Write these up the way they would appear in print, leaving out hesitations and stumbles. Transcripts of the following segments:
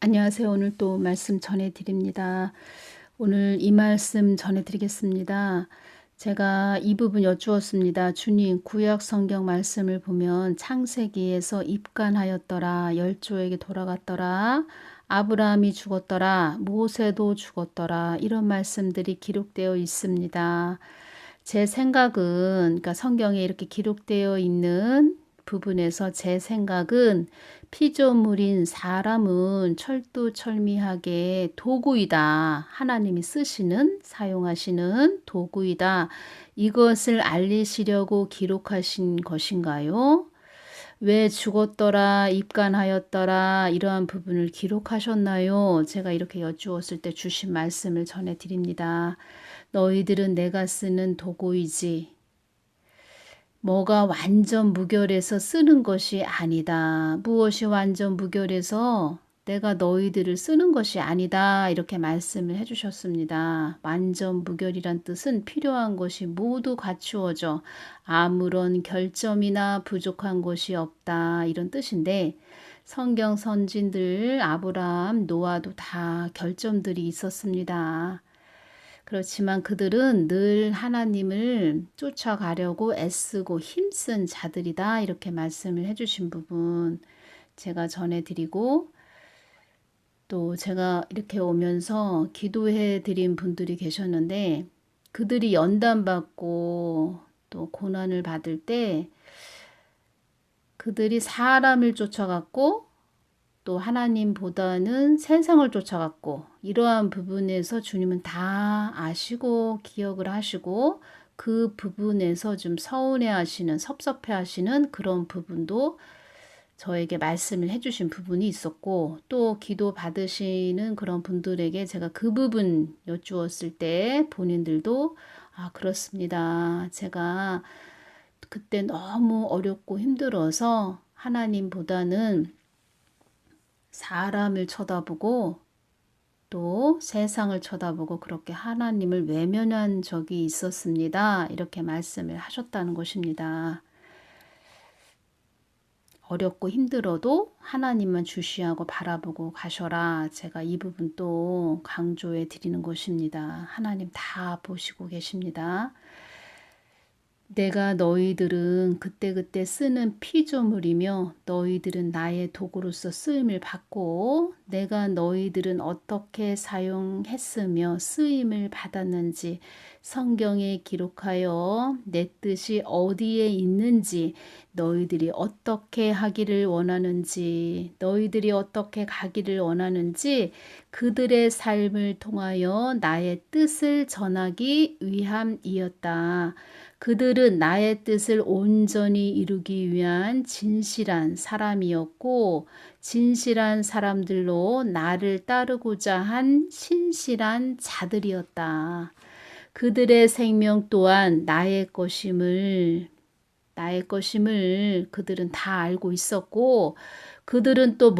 안녕하세요. 오늘 또 말씀 전해드립니다. 오늘 이 말씀 전해드리겠습니다. 제가 이 부분 여쭈었습니다. 주님, 구약 성경 말씀을 보면 창세기에서 입간하였더라, 열조에게 돌아갔더라, 아브라함이 죽었더라, 모세도 죽었더라, 이런 말씀들이 기록되어 있습니다. 제 생각은, 그러니까 성경에 이렇게 기록되어 있는 부분에서 제 생각은 피조물인 사람은 철두철미하게 도구이다. 하나님이 쓰시는, 사용하시는 도구이다. 이것을 알리시려고 기록하신 것인가요? 왜 죽었더라, 입간하였더라, 이러한 부분을 기록하셨나요? 제가 이렇게 여쭈었을 때 주신 말씀을 전해드립니다. 너희들은 내가 쓰는 도구이지. 뭐가 완전 무결해서 쓰는 것이 아니다. 무엇이 완전 무결해서 내가 너희들을 쓰는 것이 아니다. 이렇게 말씀을 해주셨습니다. 완전 무결이란 뜻은 필요한 것이 모두 갖추어져 아무런 결점이나 부족한 것이 없다. 이런 뜻인데 성경 선진들 아브라함, 노아도 다 결점들이 있었습니다. 그렇지만 그들은 늘 하나님을 쫓아가려고 애쓰고 힘쓴 자들이다. 이렇게 말씀을 해주신 부분 제가 전해드리고 또 제가 이렇게 오면서 기도해 드린 분들이 계셨는데 그들이 연단받고 또 고난을 받을 때 그들이 사람을 쫓아갔고 또 하나님보다는 세상을 쫓아갔고 이러한 부분에서 주님은 다 아시고 기억을 하시고 그 부분에서 좀 서운해 하시는 섭섭해 하시는 그런 부분도 저에게 말씀을 해주신 부분이 있었고 또 기도 받으시는 그런 분들에게 제가 그 부분 여쭈었을 때 본인들도 그렇습니다. 제가 그때 너무 어렵고 힘들어서 하나님보다는 사람을 쳐다보고 또 세상을 쳐다보고 그렇게 하나님을 외면한 적이 있었습니다. 이렇게 말씀을 하셨다는 것입니다. 어렵고 힘들어도 하나님만 주시하고 바라보고 가셔라. 제가 이 부분 또 강조해 드리는 것입니다. 하나님 다 보시고 계십니다. 내가 너희들은 그때그때 쓰는 피조물이며 너희들은 나의 도구로서 쓰임을 받고 내가 너희들은 어떻게 사용했으며 쓰임을 받았는지 성경에 기록하여 내 뜻이 어디에 있는지 너희들이 어떻게 하기를 원하는지 너희들이 어떻게 가기를 원하는지 그들의 삶을 통하여 나의 뜻을 전하기 위함이었다. 그들은 나의 뜻을 온전히 이루기 위한 진실한 사람이었고 진실한 사람들로 나를 따르고자 한 신실한 자들이었다. 그들의 생명 또한 나의 것임을 그들은 다 알고 있었고 그들은 또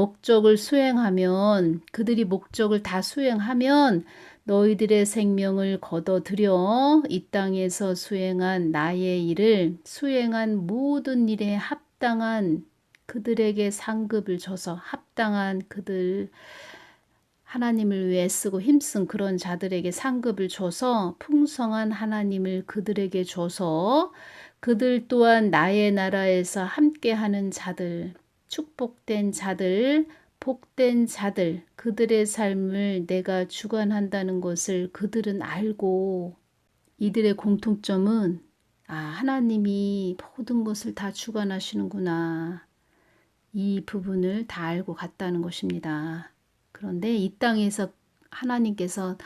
그들이 목적을 다 수행하면 너희들의 생명을 거둬들여 이 땅에서 수행한 나의 일을 수행한 모든 일에 합당한 그들에게 상급을 줘서 합당한 그들 하나님을 위해 쓰고 힘쓴 그런 자들에게 상급을 줘서 풍성한 하나님을 그들에게 줘서 그들 또한 나의 나라에서 함께하는 자들 축복된 자들 복된 자들, 그들의 삶을 내가 주관한다는 것을 그들은 알고 이들의 공통점은 하나님이 모든 것을 다 주관하시는구나. 이 부분을 다 알고 갔다는 것입니다. 그런데 이 땅에서 하나님께서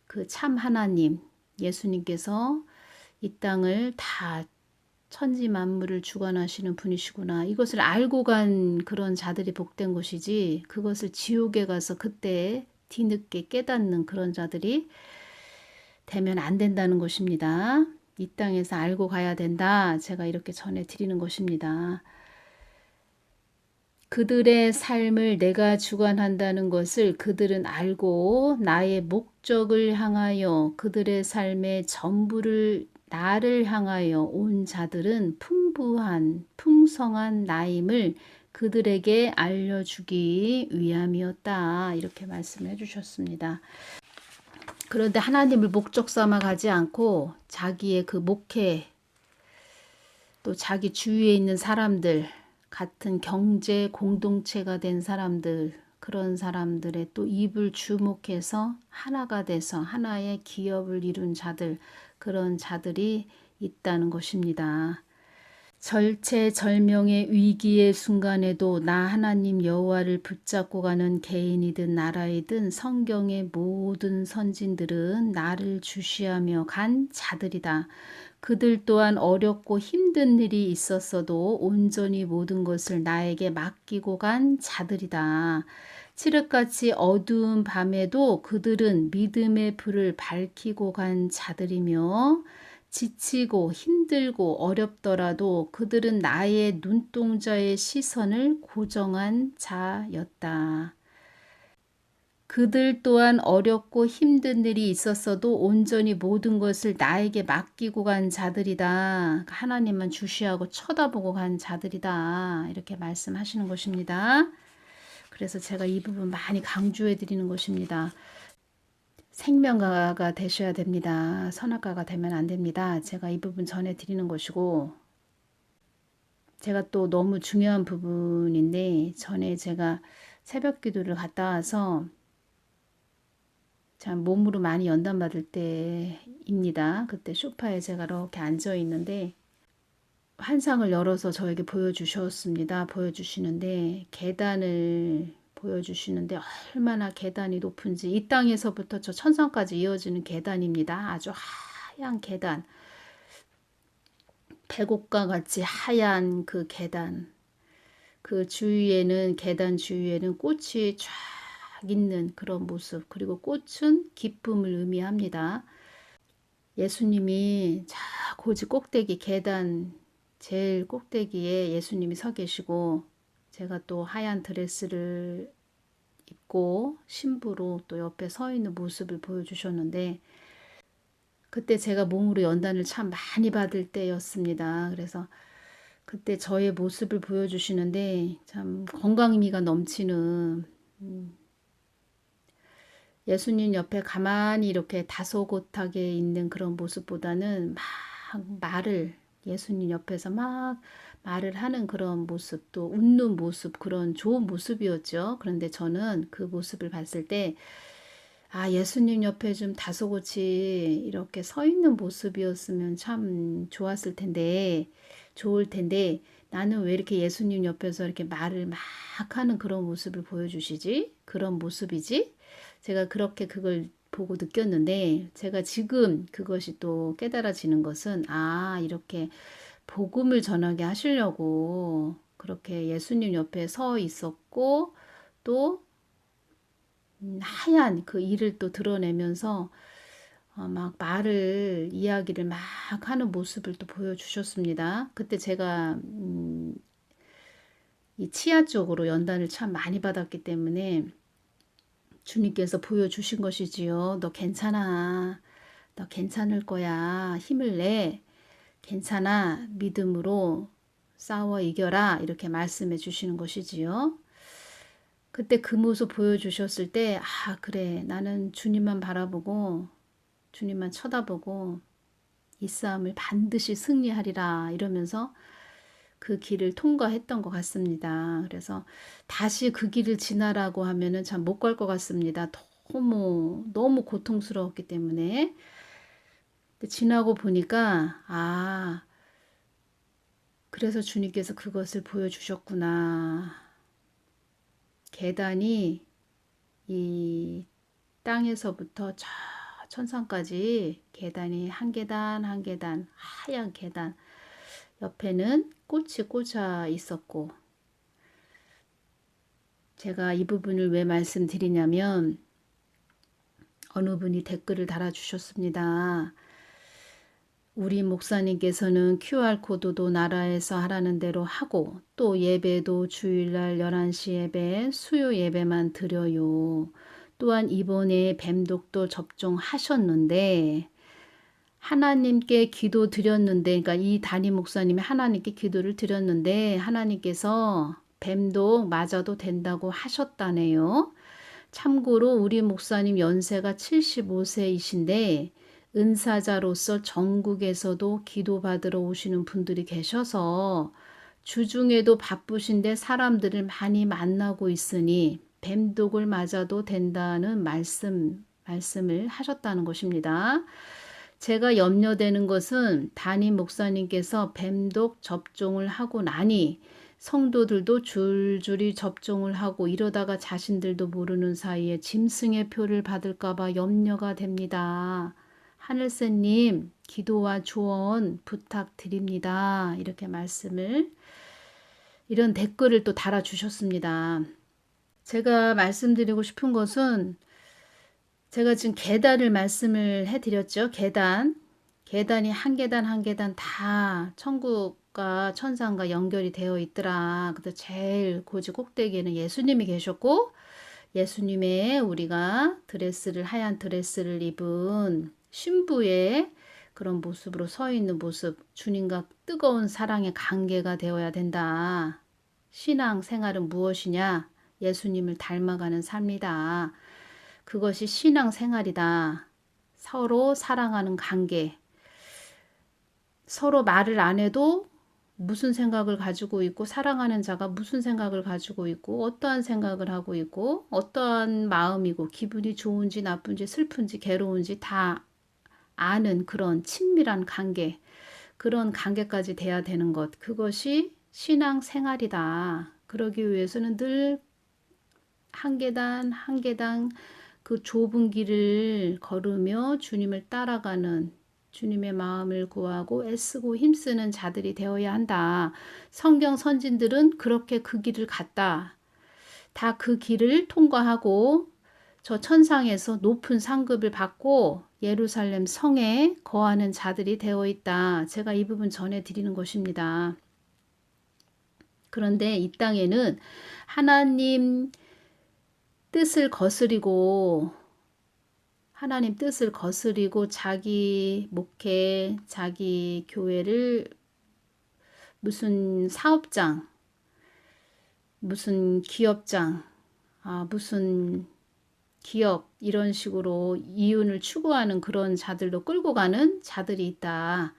그 참 하나님, 예수님께서 이 땅을 다 천지 만물을 주관하시는 분이시구나. 이것을 알고 간 그런 자들이 복된 것이지 그것을 지옥에 가서 그때 뒤늦게 깨닫는 그런 자들이 되면 안 된다는 것입니다. 이 땅에서 알고 가야 된다. 제가 이렇게 전해드리는 것입니다. 그들의 삶을 내가 주관한다는 것을 그들은 알고 나의 목적을 향하여 그들의 삶의 전부를 나를 향하여 온 자들은 풍성한 나임을 그들에게 알려주기 위함이었다. 이렇게 말씀을 해주셨습니다. 그런데 하나님을 목적 삼아 가지 않고 자기의 그 목회, 또 자기 주위에 있는 사람들, 같은 경제 공동체가 된 사람들, 그런 사람들의 또 입을 주목해서 하나가 돼서 하나의 기업을 이룬 자들, 그런 자들이 있다는 것입니다. 절체절명의 위기의 순간에도 나 하나님 여호와를 붙잡고 가는 개인이든 나라이든 성경의 모든 선진들은 나를 주시하며 간 자들이다. 그들 또한 어렵고 힘든 일이 있었어도 온전히 모든 것을 나에게 맡기고 간 자들이다. 칠흑같이 어두운 밤에도 그들은 믿음의 불을 밝히고 간 자들이며 지치고 힘들고 어렵더라도 그들은 나의 눈동자의 시선을 고정한 자였다. 그들 또한 어렵고 힘든 일이 있었어도 온전히 모든 것을 나에게 맡기고 간 자들이다. 하나님만 주시하고 쳐다보고 간 자들이다. 이렇게 말씀하시는 것입니다. 그래서 제가 이 부분 많이 강조해 드리는 것입니다. 생명가가 되셔야 됩니다. 선악가가 되면 안 됩니다. 제가 이 부분 전해 드리는 것이고, 제가 또 너무 중요한 부분인데, 전에 제가 새벽 기도를 갔다 와서 참 몸으로 많이 연단받을 때입니다. 그때 소파에 제가 이렇게 앉아 있는데 환상을 열어서 저에게 보여주셨습니다. 보여주시는데 계단을 보여주시는데 얼마나 계단이 높은지, 이 땅에서부터 저 천상까지 이어지는 계단입니다. 아주 하얀 계단, 백옥과 같이 하얀 그 계단, 그 주위에는, 계단 주위에는 꽃이 쫙 있는 그런 모습, 그리고 꽃은 기쁨을 의미합니다. 예수님이 저 고지 꼭대기, 계단 제일 꼭대기에 예수님이 서 계시고, 제가 또 하얀 드레스를 입고 신부로 또 옆에 서 있는 모습을 보여주셨는데, 그때 제가 몸으로 연단을 참 많이 받을 때였습니다. 그래서 그때 저의 모습을 보여주시는데 참 건강미가 넘치는, 예수님 옆에 가만히 이렇게 다소곳하게 있는 그런 모습보다는 막 예수님 옆에서 막 말을 하는 그런 모습, 또 웃는 모습, 그런 좋은 모습이었죠. 그런데 저는 그 모습을 봤을 때, 예수님 옆에 좀 다소곳이 이렇게 서 있는 모습이었으면 참 좋을 텐데, 나는 왜 이렇게 예수님 옆에서 이렇게 말을 막 하는 그런 모습을 보여주시지? 그런 모습이지? 제가 그렇게 그걸 보고 느꼈는데, 제가 지금 그것이 또 깨달아지는 것은, 이렇게 복음을 전하게 하시려고 그렇게 예수님 옆에 서 있었고, 또 하얀 그 이를 또 드러내면서 막 이야기를 막 하는 모습을 또 보여주셨습니다. 그때 제가 이 치아 쪽으로 연단을 참 많이 받았기 때문에 주님께서 보여주신 것이지요. 너 괜찮아. 너 괜찮을 거야. 힘을 내. 괜찮아. 믿음으로 싸워 이겨라. 이렇게 말씀해 주시는 것이지요. 그때 그 모습 보여주셨을 때, 그래. 나는 주님만 바라보고, 주님만 쳐다보고, 이 싸움을 반드시 승리하리라. 이러면서 그 길을 통과했던 것 같습니다. 그래서 다시 그 길을 지나라고 하면은 참 못 갈 것 같습니다. 너무 고통스러웠기 때문에. 근데 지나고 보니까, 그래서 주님께서 그것을 보여주셨구나. 계단이 이 땅에서부터 저 천상까지 계단이 한 계단 한 계단, 하얀 계단, 옆에는 꽃이 꽂아 있었고, 제가 이 부분을 왜 말씀드리냐면, 어느 분이 댓글을 달아주셨습니다. 우리 목사님께서는 QR코드도 나라에서 하라는 대로 하고, 또 예배도 주일날 11시 예배, 수요 예배만 드려요. 또한 이번에 뱀독도 접종하셨는데 하나님께 기도 드렸는데, 그러니까 이 담임 목사님이 하나님께 기도를 드렸는데 하나님께서 뱀독 맞아도 된다고 하셨다네요. 참고로 우리 목사님 연세가 75세이신데 은사자로서 전국에서도 기도받으러 오시는 분들이 계셔서 주중에도 바쁘신데 사람들을 많이 만나고 있으니 뱀독을 맞아도 된다는 말씀을 하셨다는 것입니다. 제가 염려되는 것은 담임 목사님께서 뱀독 접종을 하고 나니 성도들도 줄줄이 접종을 하고 이러다가 자신들도 모르는 사이에 짐승의 표를 받을까봐 염려가 됩니다. 하늘새님, 기도와 조언 부탁드립니다. 이렇게 이런 댓글을 또 달아주셨습니다. 제가 말씀드리고 싶은 것은 제가 지금 계단을 말씀을 해드렸죠. 계단이 한 계단 한 계단 다 천국과 천상과 연결이 되어 있더라. 근데 제일 고지 꼭대기에는 예수님이 계셨고 예수님의 우리가 하얀 드레스를 입은 신부의 그런 모습으로 서 있는 모습, 주님과 뜨거운 사랑의 관계가 되어야 된다. 신앙 생활은 무엇이냐? 예수님을 닮아가는 삶이다. 그것이 신앙 생활이다. 서로 사랑하는 관계. 서로 말을 안 해도 무슨 생각을 가지고 있고 사랑하는 자가 무슨 생각을 가지고 있고 어떠한 생각을 하고 있고 어떠한 마음이고 기분이 좋은지 나쁜지 슬픈지 괴로운지 다 아는 그런 친밀한 관계. 그런 관계까지 돼야 되는 것. 그것이 신앙 생활이다. 그러기 위해서는 늘 한 계단 한 계단 그 좁은 길을 걸으며 주님을 따라가는 주님의 마음을 구하고 애쓰고 힘쓰는 자들이 되어야 한다. 성경 선진들은 그렇게 그 길을 갔다. 다 그 길을 통과하고 저 천상에서 높은 상급을 받고 예루살렘 성에 거하는 자들이 되어 있다. 제가 이 부분 전해드리는 것입니다. 그런데 이 땅에는 하나님 뜻을 거스리고 자기 목회, 자기 교회를 무슨 사업장, 무슨 기업장, 무슨 기업 이런 식으로 이윤을 추구하는 그런 자들도 끌고 가는 자들이 있다.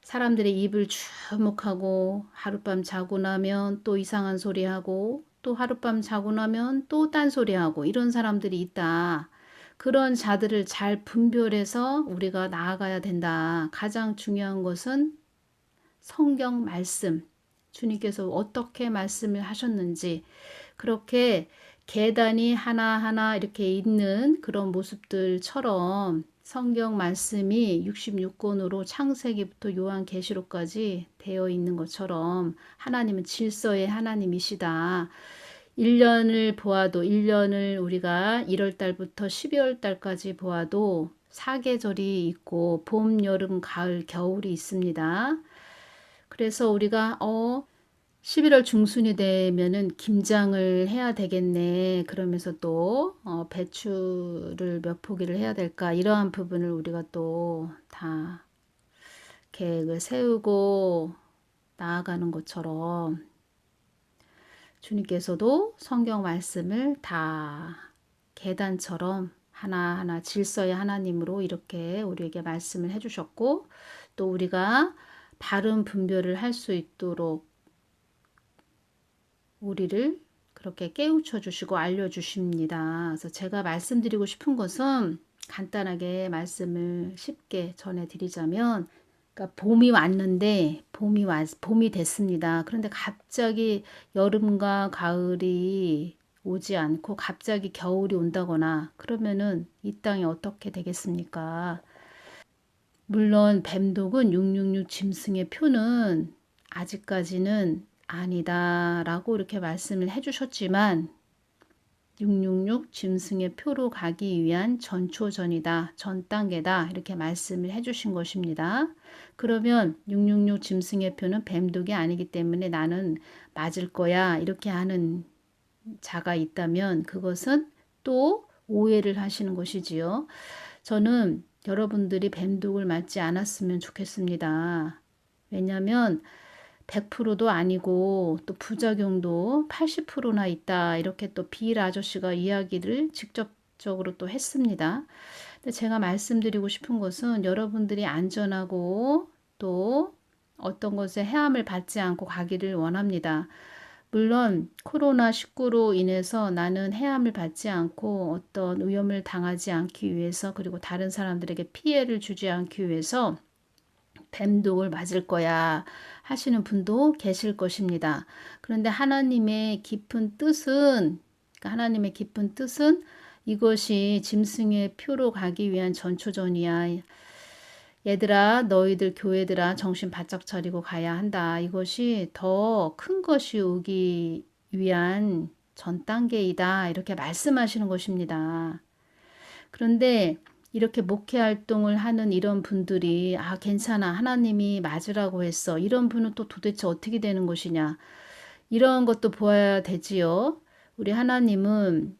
사람들의 입을 주목하고 하룻밤 자고 나면 또 이상한 소리 하고 또 하룻밤 자고 나면 또 딴소리 하고 이런 사람들이 있다. 그런 자들을 잘 분별해서 우리가 나아가야 된다. 가장 중요한 것은 성경 말씀, 주님께서 어떻게 말씀을 하셨는지 그렇게 계단이 하나하나 이렇게 있는 그런 모습들처럼 성경 말씀이 66권으로 창세기부터 요한계시록까지 되어 있는 것처럼 하나님은 질서의 하나님이시다. 1년을 보아도 1년을 우리가 1월 달부터 12월 달까지 보아도 사계절이 있고 봄, 여름, 가을, 겨울이 있습니다. 그래서 우리가 11월 중순이 되면은 김장을 해야 되겠네. 그러면서 또 배추를 몇 포기를 해야 될까? 이러한 부분을 우리가 또 다 계획을 세우고 나아가는 것처럼 주님께서도 성경 말씀을 다 계단처럼 하나하나 질서의 하나님으로 이렇게 우리에게 말씀을 해주셨고 또 우리가 바른 분별을 할 수 있도록 우리를 그렇게 깨우쳐 주시고 알려주십니다. 그래서 제가 말씀드리고 싶은 것은 간단하게 말씀을 쉽게 전해드리자면 그러니까 봄이 왔는데 봄이 됐습니다. 그런데 갑자기 여름과 가을이 오지 않고 갑자기 겨울이 온다거나 그러면은 이 땅이 어떻게 되겠습니까? 물론 뱀독은 666 짐승의 표는 아직까지는 아니다 라고 이렇게 말씀을 해주셨지만 666 짐승의 표로 가기 위한 전초전이다. 전 단계다. 이렇게 말씀을 해주신 것입니다. 그러면 666 짐승의 표는 뱀독이 아니기 때문에 나는 맞을 거야. 이렇게 하는 자가 있다면 그것은 또 오해를 하시는 것이지요. 저는 여러분들이 뱀독을 맞지 않았으면 좋겠습니다. 왜냐하면 100%도 아니고 또 부작용도 80%나 있다. 이렇게 또 빌 아저씨가 이야기를 직접적으로 또 했습니다. 근데 제가 말씀드리고 싶은 것은 여러분들이 안전하고 또 어떤 것에 해함을 받지 않고 가기를 원합니다. 물론 코로나19로 인해서 나는 해함을 받지 않고 어떤 위험을 당하지 않기 위해서 그리고 다른 사람들에게 피해를 주지 않기 위해서 뱀독을 맞을 거야 하시는 분도 계실 것입니다. 그런데 하나님의 깊은 뜻은 하나님의 깊은 뜻은 이것이 짐승의 표로 가기 위한 전초전이야. 얘들아, 너희들 교회들아 정신 바짝 차리고 가야 한다. 이것이 더 큰 것이 오기 위한 전 단계이다. 이렇게 말씀하시는 것입니다. 그런데 이렇게 목회 활동을 하는 이런 분들이 괜찮아. 하나님이 맞으라고 했어. 이런 분은 또 도대체 어떻게 되는 것이냐. 이런 것도 보아야 되지요. 우리 하나님은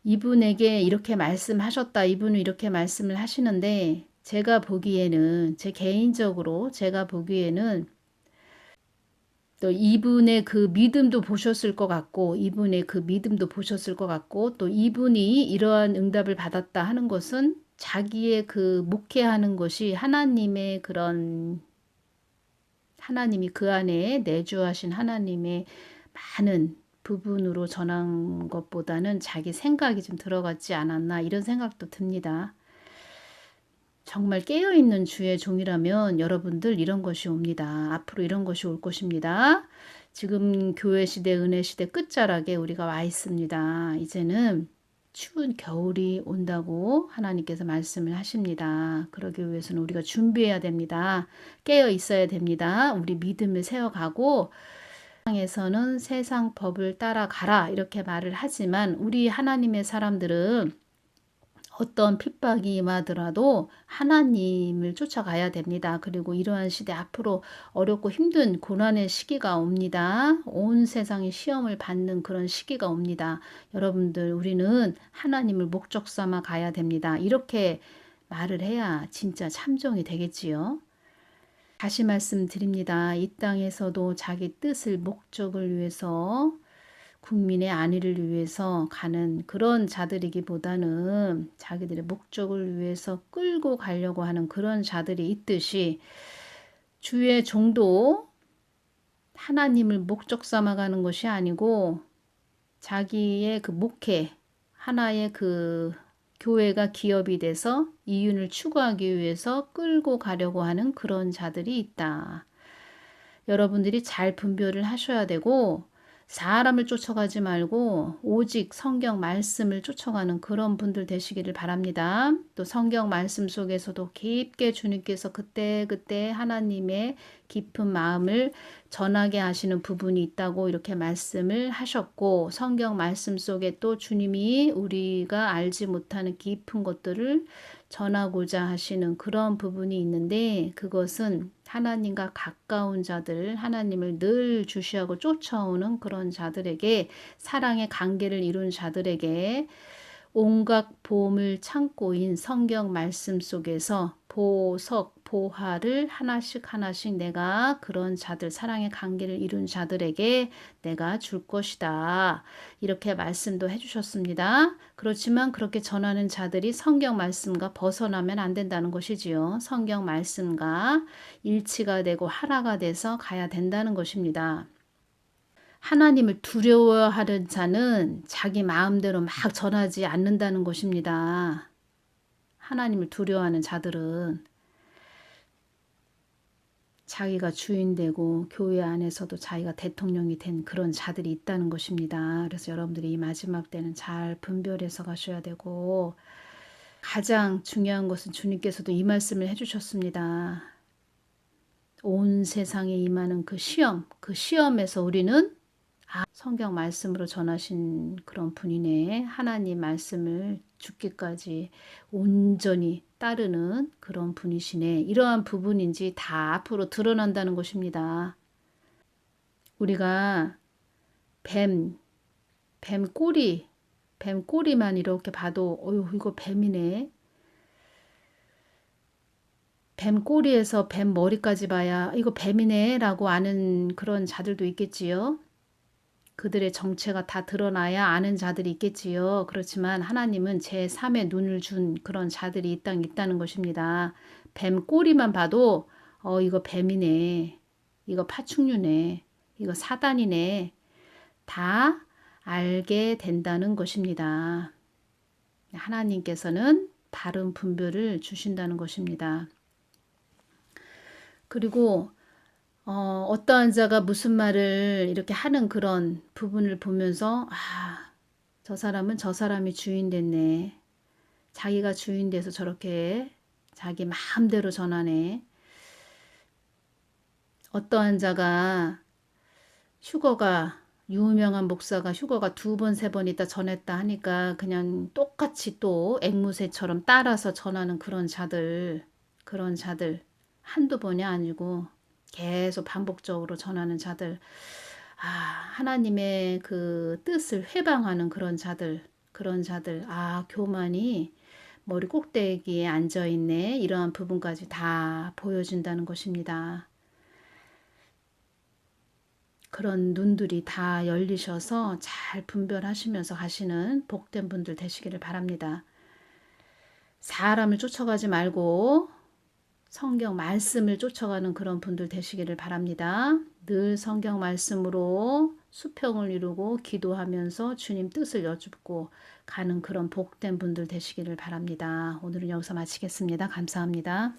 이분에게 이렇게 말씀하셨다. 이분은 이렇게 말씀을 하시는데 제가 보기에는 제 개인적으로 제가 보기에는 또 이분의 그 믿음도 보셨을 것 같고 이분의 그 믿음도 보셨을 것 같고 또 이분이 이러한 응답을 받았다 하는 것은 자기의 그 목회하는 것이 하나님의 그런 하나님이 그 안에 내주하신 하나님의 많은 부분으로 전한 것보다는 자기 생각이 좀 들어갔지 않았나 이런 생각도 듭니다. 정말 깨어있는 주의 종이라면 여러분들 이런 것이 옵니다. 앞으로 이런 것이 올 것입니다. 지금 교회 시대, 은혜 시대 끝자락에 우리가 와 있습니다. 이제는 추운 겨울이 온다고 하나님께서 말씀을 하십니다. 그러기 위해서는 우리가 준비해야 됩니다. 깨어 있어야 됩니다. 우리 믿음을 세워가고 세상에서는 세상 법을 따라가라 이렇게 말을 하지만 우리 하나님의 사람들은 어떤 핍박이 임하더라도 하나님을 쫓아가야 됩니다. 그리고 이러한 시대 앞으로 어렵고 힘든 고난의 시기가 옵니다. 온 세상이 시험을 받는 그런 시기가 옵니다. 여러분들 우리는 하나님을 목적 삼아 가야 됩니다. 이렇게 말을 해야 진짜 참정이 되겠지요. 다시 말씀드립니다. 이 땅에서도 자기 뜻을 목적을 위해서 국민의 안위를 위해서 가는 그런 자들이기보다는 자기들의 목적을 위해서 끌고 가려고 하는 그런 자들이 있듯이 주의 종도 하나님을 목적 삼아가는 것이 아니고 자기의 그 목회 하나의 그 교회가 기업이 돼서 이윤을 추구하기 위해서 끌고 가려고 하는 그런 자들이 있다. 여러분들이 잘 분별을 하셔야 되고 사람을 쫓아가지 말고 오직 성경 말씀을 쫓아가는 그런 분들 되시기를 바랍니다. 또 성경 말씀 속에서도 깊게 주님께서 그때그때 하나님의 깊은 마음을 전하게 하시는 부분이 있다고 이렇게 말씀을 하셨고 성경 말씀 속에 또 주님이 우리가 알지 못하는 깊은 것들을 전하고자 하시는 그런 부분이 있는데 그것은 하나님과 가까운 자들, 하나님을 늘 주시하고 쫓아오는 그런 자들에게 사랑의 관계를 이룬 자들에게 온갖 보험을 창고인 성경 말씀 속에서 보석, 보화를 하나씩 하나씩 내가 그런 자들, 사랑의 관계를 이룬 자들에게 내가 줄 것이다. 이렇게 말씀도 해주셨습니다. 그렇지만 그렇게 전하는 자들이 성경 말씀과 벗어나면 안 된다는 것이지요. 성경 말씀과 일치가 되고 하나가 돼서 가야 된다는 것입니다. 하나님을 두려워하는 자는 자기 마음대로 막 전하지 않는다는 것입니다. 하나님을 두려워하는 자들은 자기가 주인 되고 교회 안에서도 자기가 대통령이 된 그런 자들이 있다는 것입니다. 그래서 여러분들이 이 마지막 때는 잘 분별해서 가셔야 되고 가장 중요한 것은 주님께서도 이 말씀을 해주셨습니다. 온 세상에 임하는 그 시험에서 우리는 성경 말씀으로 전하신 그런 분이네. 하나님 말씀을 죽기까지 온전히 따르는 그런 분이시네. 이러한 부분인지 다 앞으로 드러난다는 것입니다. 우리가 뱀 꼬리만 이렇게 봐도 어휴 이거 뱀이네. 뱀 꼬리에서 뱀 머리까지 봐야 이거 뱀이네 라고 아는 그런 자들도 있겠지요. 그들의 정체가 다 드러나야 아는 자들이 있겠지요. 그렇지만 하나님은 제3의 눈을 준 그런 자들이 이 땅에 있다는 것입니다. 뱀 꼬리만 봐도 이거 뱀이네. 이거 파충류네. 이거 사단이네. 다 알게 된다는 것입니다. 하나님께서는 바른 분별을 주신다는 것입니다. 그리고 어떠한 자가 무슨 말을 이렇게 하는 그런 부분을 보면서 저 사람은 저 사람이 주인 됐네. 자기가 주인 돼서 저렇게 자기 마음대로 전하네. 어떠한 자가 휴거가 유명한 목사가 휴거가 2번, 3번 있다 전했다 하니까 그냥 똑같이 또 앵무새처럼 따라서 전하는 그런 자들 한두 번이 아니고 계속 반복적으로 전하는 자들, 하나님의 그 뜻을 회방하는 그런 자들, 교만이 머리 꼭대기에 앉아 있네. 이러한 부분까지 다 보여준다는 것입니다. 그런 눈들이 다 열리셔서 잘 분별하시면서 가시는 복된 분들 되시기를 바랍니다. 사람을 쫓아가지 말고 성경 말씀을 쫓아가는 그런 분들 되시기를 바랍니다. 늘 성경 말씀으로 수평을 이루고 기도하면서 주님 뜻을 여쭙고 가는 그런 복된 분들 되시기를 바랍니다. 오늘은 여기서 마치겠습니다. 감사합니다.